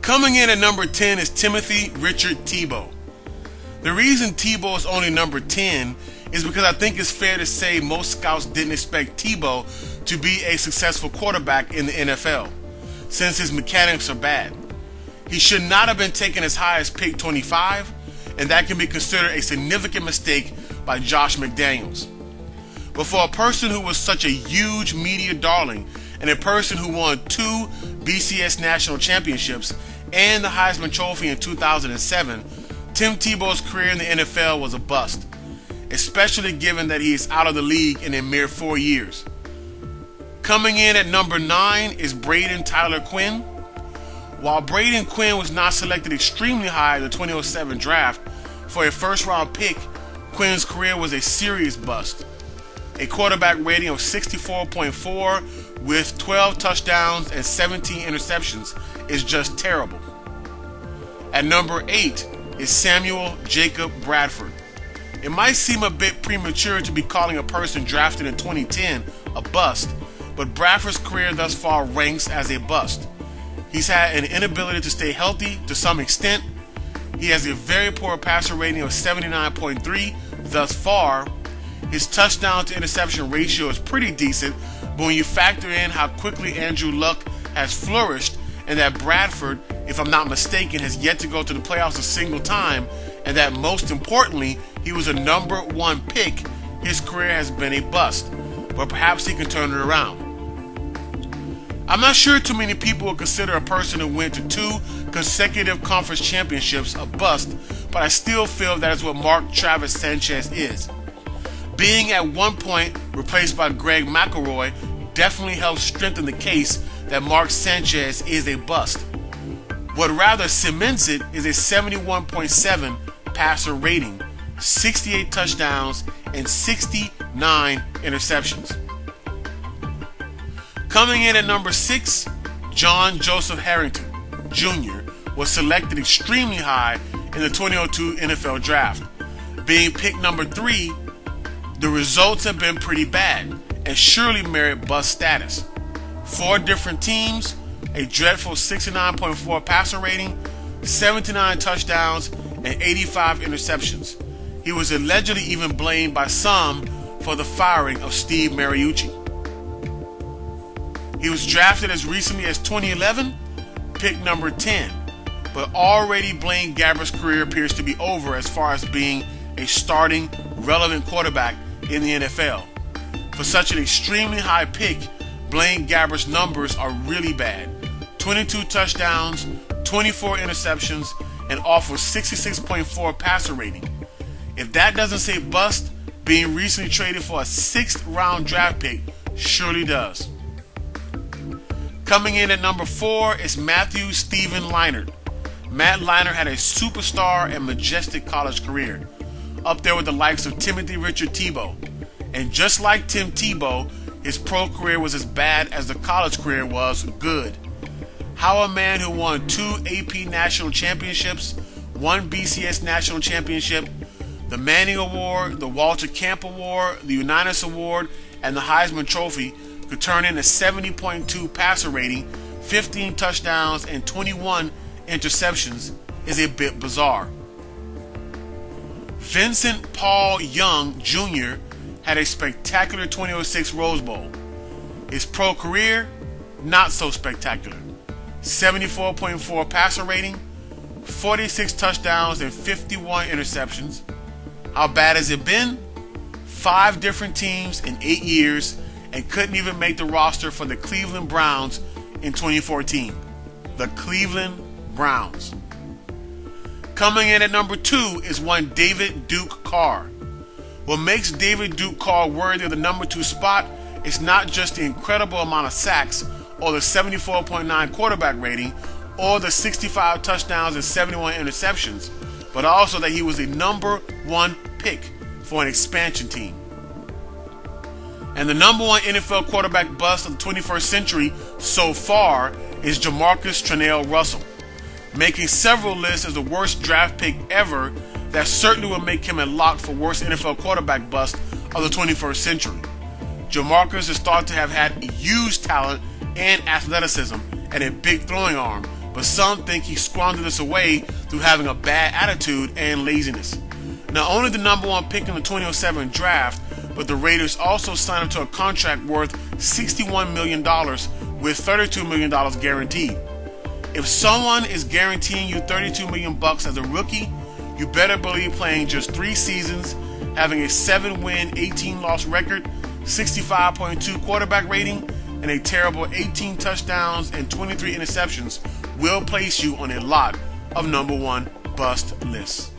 Coming in at number 10 is Timothy Richard Tebow. The reason Tebow is only number 10 is because I think it's fair to say most scouts didn't expect Tebow to be a successful quarterback in the NFL, since his mechanics are bad. He should not have been taken as high as pick 25, and that can be considered a significant mistake by Josh McDaniels. But for a person who was such a huge media darling and a person who won 2 BCS national championships and the Heisman Trophy in 2007, Tim Tebow's career in the NFL was a bust, especially given that he is out of the league in a mere 4 years. Coming in at number 9 is Braden Quinn. While Braden Quinn was not selected extremely high in the 2007 draft, for a first-round pick, Quinn's career was a serious bust. A quarterback rating of 64.4 with 12 touchdowns and 17 interceptions is just terrible. At number 8 is Samuel Jacob Bradford. It might seem a bit premature to be calling a person drafted in 2010 a bust, but Bradford's career thus far ranks as a bust. He's had an inability to stay healthy to some extent. He has a very poor passer rating of 79.3 thus far. His touchdown to interception ratio is pretty decent, but when you factor in how quickly Andrew Luck has flourished and that Bradford, if I'm not mistaken, has yet to go to the playoffs a single time, and that most importantly, he was a number 1 pick, his career has been a bust, but perhaps he can turn it around. I'm not sure too many people will consider a person who went to 2 consecutive conference championships a bust, but I still feel that is what Mark Travis Sanchez is. Being at one point replaced by Greg McElroy definitely helps strengthen the case that Mark Sanchez is a bust. What rather cements it is a 71.7 passer rating, 68 touchdowns, and 69 interceptions. Coming in at number 6, John Joseph Harrington, Jr. was selected extremely high in the 2002 NFL Draft. Being picked number 3, the results have been pretty bad and surely merit bust status. 4 different teams, a dreadful 69.4 passer rating, 79 touchdowns, and 85 interceptions. He was allegedly even blamed by some for the firing of Steve Mariucci. He was drafted as recently as 2011, pick number 10, but already Blaine Gabbert's career appears to be over as far as being a starting, relevant quarterback in the NFL. For such an extremely high pick, Blaine Gabbert's numbers are really bad. 22 touchdowns, 24 interceptions, and offers 66.4 passer rating. If that doesn't say bust, being recently traded for a 6th round draft pick surely does. Coming in at number 4 is Matthew Stephen Leinart. Matt Leinart had a superstar and majestic college career, up there with the likes of Timothy Richard Tebow. And just like Tim Tebow, his pro career was as bad as the college career was good. How a man who won 2 AP national championships, 1 BCS national championship, the Manning Award, the Walter Camp Award, the Unitas Award, and the Heisman Trophy could turn in a 70.2 passer rating, 15 touchdowns, and 21 interceptions is a bit bizarre. Vincent Paul Young Jr. had a spectacular 2006 Rose Bowl. His pro career, not so spectacular. 74.4 passer rating, 46 touchdowns, and 51 interceptions. How bad has it been? 5 different teams in 8 years, and couldn't even make the roster for the Cleveland Browns in 2014. The Cleveland Browns. Coming in at number 2 is one David Duke Carr. What makes David Duke Carr worthy of the number 2 spot is not just the incredible amount of sacks or the 74.9 quarterback rating or the 65 touchdowns and 71 interceptions, but also that he was a number 1 pick for an expansion team. And the number 1 NFL quarterback bust of the 21st century so far is JaMarcus Russell, making several lists as the worst draft pick ever. That certainly will make him a lock for worst NFL quarterback bust of the 21st century. JaMarcus is thought to have had huge talent and athleticism and a big throwing arm, but some think he squandered this away through having a bad attitude and laziness. Not only the number 1 pick in the 2007 draft, but the Raiders also signed him to a contract worth $61 million with $32 million guaranteed. If someone is guaranteeing you $32 million as a rookie, you better believe playing just 3 seasons, having a 7-win, 18-loss record, 65.2 quarterback rating, and a terrible 18 touchdowns and 23 interceptions will place you on a lot of number 1 bust lists.